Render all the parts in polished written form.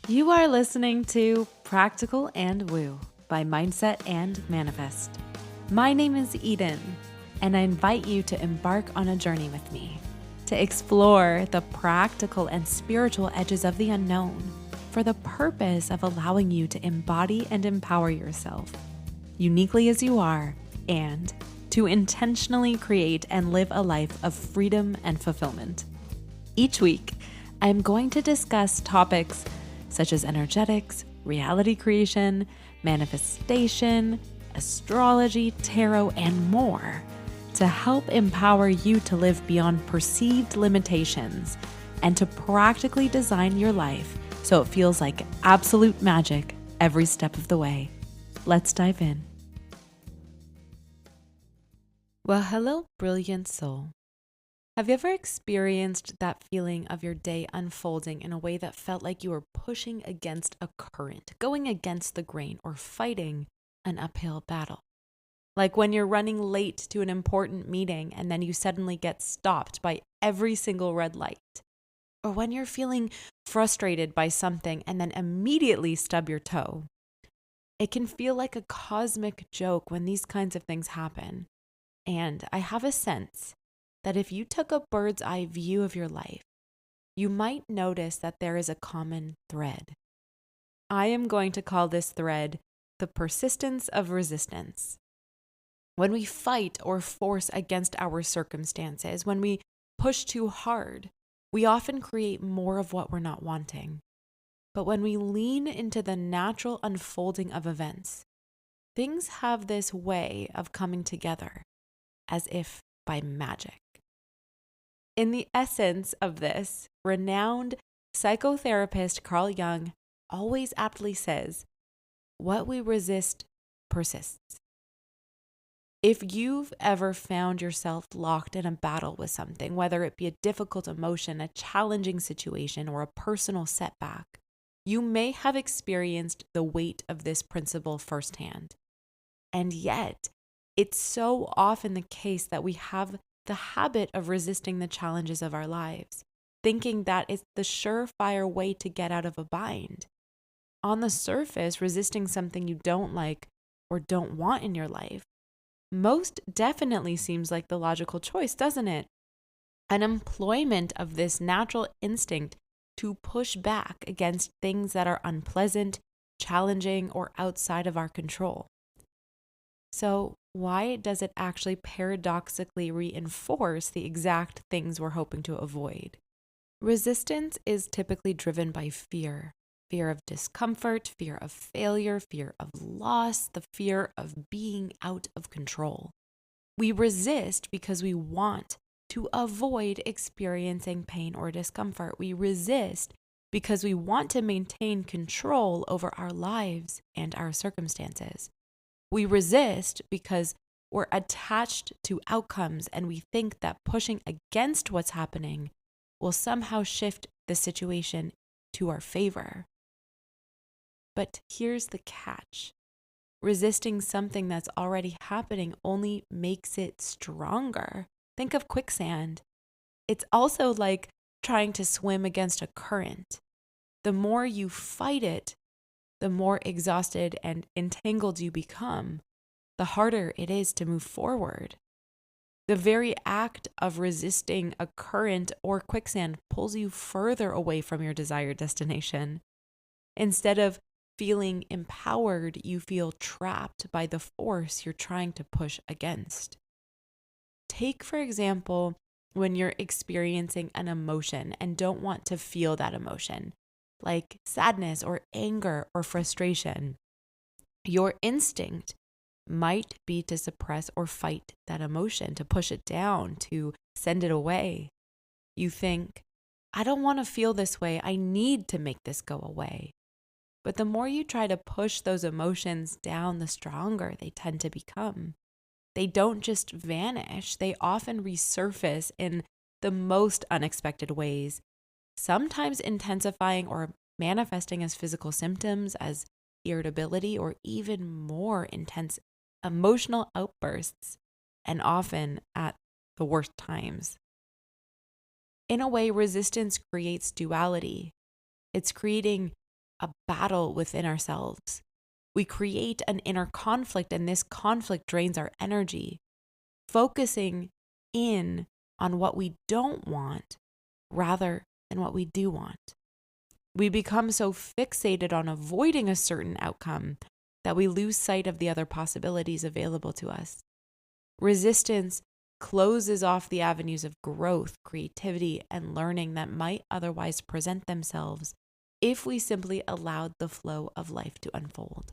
You are listening to Practical and Woo by Mindset and Manifest. My name is Eden, and I invite you to embark on a journey with me to explore the practical and spiritual edges of the unknown for the purpose of allowing you to embody and empower yourself uniquely as you are and to intentionally create and live a life of freedom and fulfillment. Each week, I am going to discuss topics such as energetics, reality creation, manifestation, astrology, tarot, and more to help empower you to live beyond perceived limitations and to practically design your life so it feels like absolute magic every step of the way. Let's dive in. Well, hello, brilliant soul. Have you ever experienced that feeling of your day unfolding in a way that felt like you were pushing against a current, going against the grain, or fighting an uphill battle? Like when you're running late to an important meeting and then you suddenly get stopped by every single red light. Or when you're feeling frustrated by something and then immediately stub your toe. It can feel like a cosmic joke when these kinds of things happen. And I have a sense that if you took a bird's eye view of your life, you might notice that there is a common thread. I am going to call this thread the persistence of resistance. When we fight or force against our circumstances, when we push too hard, we often create more of what we're not wanting. But when we lean into the natural unfolding of events, things have this way of coming together, as if by magic. In the essence of this, renowned psychotherapist Carl Jung always aptly says, "What we resist persists." If you've ever found yourself locked in a battle with something, whether it be a difficult emotion, a challenging situation, or a personal setback, you may have experienced the weight of this principle firsthand. And yet, it's so often the case that we have the habit of resisting the challenges of our lives, thinking that it's the surefire way to get out of a bind. On the surface, resisting something you don't like or don't want in your life most definitely seems like the logical choice, doesn't it? An employment of this natural instinct to push back against things that are unpleasant, challenging, or outside of our control. So, why does it actually paradoxically reinforce the exact things we're hoping to avoid? Resistance is typically driven by fear. Fear of discomfort, fear of failure, fear of loss, the fear of being out of control. We resist because we want to avoid experiencing pain or discomfort. We resist because we want to maintain control over our lives and our circumstances. We resist because we're attached to outcomes and we think that pushing against what's happening will somehow shift the situation to our favor. But here's the catch. Resisting something that's already happening only makes it stronger. Think of quicksand. It's also like trying to swim against a current. The more you fight it, the more exhausted and entangled you become, the harder it is to move forward. The very act of resisting a current or quicksand pulls you further away from your desired destination. Instead of feeling empowered, you feel trapped by the force you're trying to push against. Take, for example, when you're experiencing an emotion and don't want to feel that emotion, like sadness or anger or frustration. Your instinct might be to suppress or fight that emotion, to push it down, to send it away. You think, I don't want to feel this way. I need to make this go away. But the more you try to push those emotions down, the stronger they tend to become. They don't just vanish. They often resurface in the most unexpected ways, sometimes intensifying or manifesting as physical symptoms, as irritability, or even more intense emotional outbursts, and often at the worst times. In a way, resistance creates duality. It's creating a battle within ourselves. We create an inner conflict, and this conflict drains our energy. Focusing in on what we don't want rather than what we do want. We become so fixated on avoiding a certain outcome that we lose sight of the other possibilities available to us. Resistance closes off the avenues of growth, creativity, and learning that might otherwise present themselves if we simply allowed the flow of life to unfold.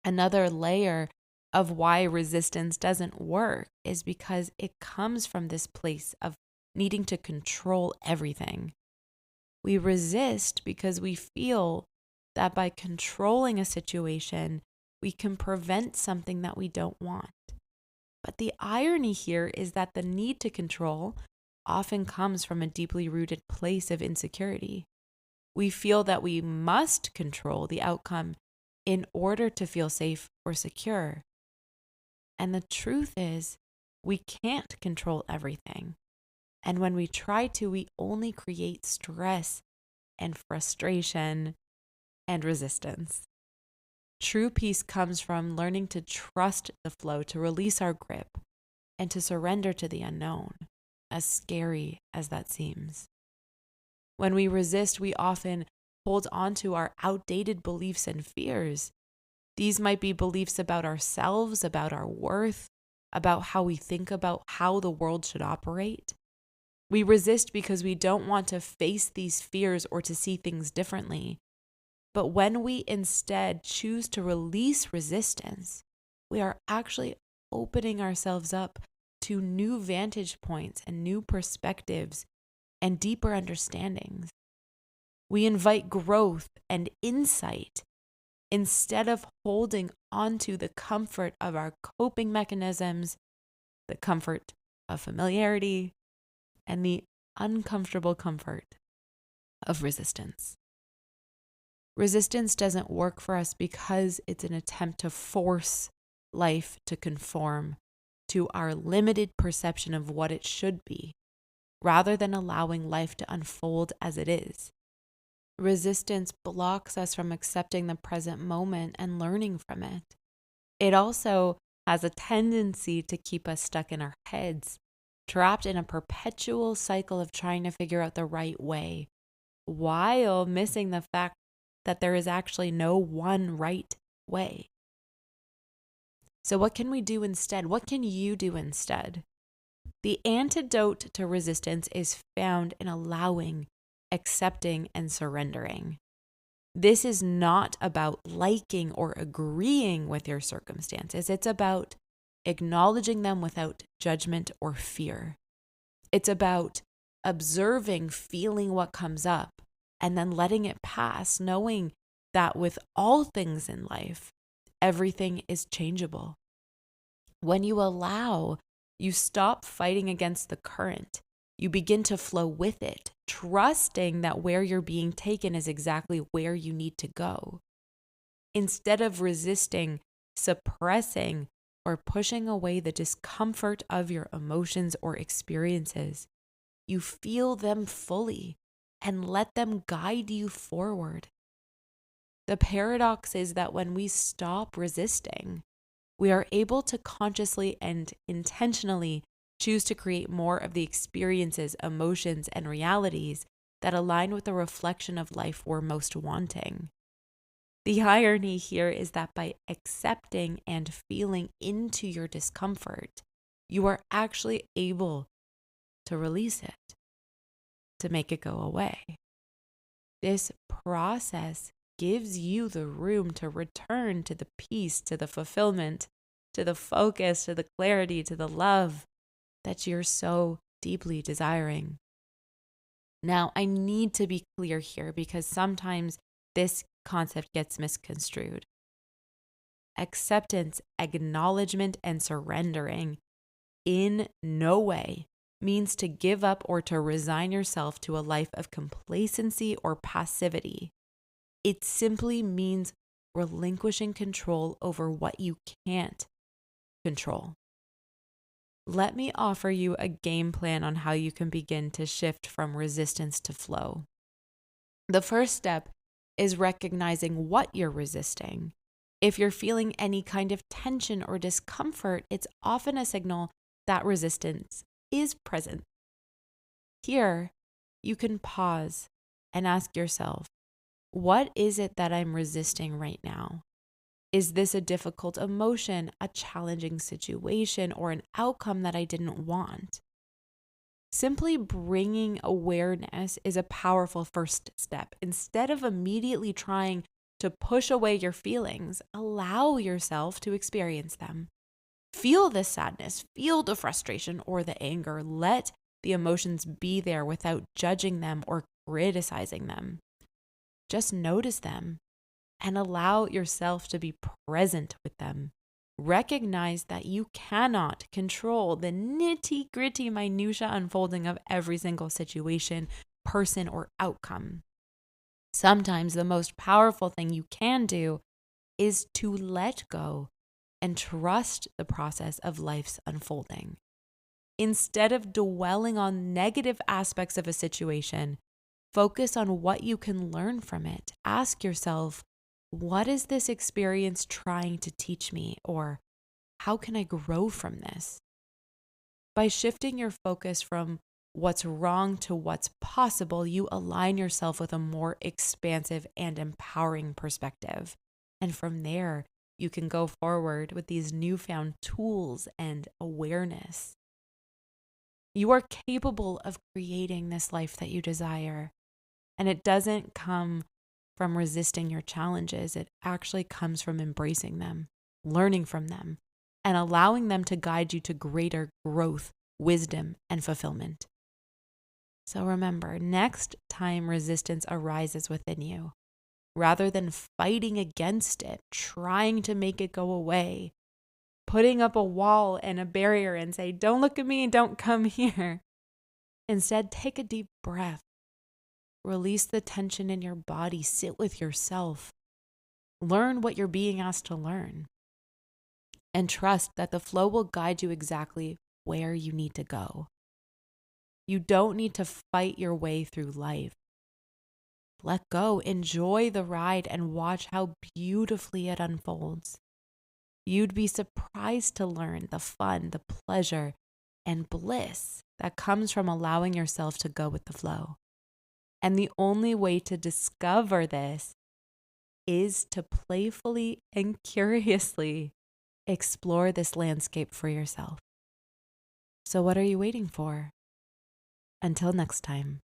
Another layer of why resistance doesn't work is because it comes from this place of needing to control everything. We resist because we feel that by controlling a situation, we can prevent something that we don't want. But the irony here is that the need to control often comes from a deeply rooted place of insecurity. We feel that we must control the outcome in order to feel safe or secure. And the truth is, we can't control everything. And when we try to, we only create stress and frustration and resistance. True peace comes from learning to trust the flow, to release our grip, and to surrender to the unknown, as scary as that seems. When we resist, we often hold on to our outdated beliefs and fears. These might be beliefs about ourselves, about our worth, about how we think about how the world should operate. We resist because we don't want to face these fears or to see things differently. But when we instead choose to release resistance, we are actually opening ourselves up to new vantage points and new perspectives and deeper understandings. We invite growth and insight instead of holding onto the comfort of our coping mechanisms, the comfort of familiarity, and the uncomfortable comfort of resistance. Resistance doesn't work for us because it's an attempt to force life to conform to our limited perception of what it should be, rather than allowing life to unfold as it is. Resistance blocks us from accepting the present moment and learning from it. It also has a tendency to keep us stuck in our heads, trapped in a perpetual cycle of trying to figure out the right way, while missing the fact that there is actually no one right way. So what can we do instead? What can you do instead? The antidote to resistance is found in allowing, accepting, and surrendering. This is not about liking or agreeing with your circumstances. It's about acknowledging them without judgment or fear. It's about observing, feeling what comes up, and then letting it pass, knowing that with all things in life, everything is changeable. When you allow, you stop fighting against the current. You begin to flow with it, trusting that where you're being taken is exactly where you need to go. Instead of resisting, suppressing, or pushing away the discomfort of your emotions or experiences, you feel them fully and let them guide you forward. The paradox is that when we stop resisting, we are able to consciously and intentionally choose to create more of the experiences, emotions, and realities that align with the reflection of life we're most wanting. The irony here is that by accepting and feeling into your discomfort, you are actually able to release it, to make it go away. This process gives you the room to return to the peace, to the fulfillment, to the focus, to the clarity, to the love that you're so deeply desiring. Now, I need to be clear here because sometimes this concept gets misconstrued. Acceptance, acknowledgement, and surrendering in no way means to give up or to resign yourself to a life of complacency or passivity. It simply means relinquishing control over what you can't control. Let me offer you a game plan on how you can begin to shift from resistance to flow. The first step is recognizing what you're resisting. If you're feeling any kind of tension or discomfort, it's often a signal that resistance is present. Here, you can pause and ask yourself, what is it that I'm resisting right now? Is this a difficult emotion, a challenging situation, or an outcome that I didn't want? Simply bringing awareness is a powerful first step. Instead of immediately trying to push away your feelings, allow yourself to experience them. Feel the sadness, feel the frustration or the anger. Let the emotions be there without judging them or criticizing them. Just notice them and allow yourself to be present with them. Recognize that you cannot control the nitty-gritty minutia unfolding of every single situation, person, or outcome. Sometimes the most powerful thing you can do is to let go and trust the process of life's unfolding. Instead of dwelling on negative aspects of a situation, focus on what you can learn from it. Ask yourself, what is this experience trying to teach me? Or how can I grow from this? By shifting your focus from what's wrong to what's possible, you align yourself with a more expansive and empowering perspective. And from there, you can go forward with these newfound tools and awareness. You are capable of creating this life that you desire. And it doesn't come from resisting your challenges. It actually comes from embracing them, learning from them, and allowing them to guide you to greater growth, wisdom, and fulfillment. So remember, next time resistance arises within you, rather than fighting against it, trying to make it go away, putting up a wall and a barrier and say, don't look at me, don't come here. Instead, take a deep breath. Release the tension in your body. Sit with yourself. Learn what you're being asked to learn. And trust that the flow will guide you exactly where you need to go. You don't need to fight your way through life. Let go, enjoy the ride, and watch how beautifully it unfolds. You'd be surprised to learn the fun, the pleasure, and bliss that comes from allowing yourself to go with the flow. And the only way to discover this is to playfully and curiously explore this landscape for yourself. So what are you waiting for? Until next time.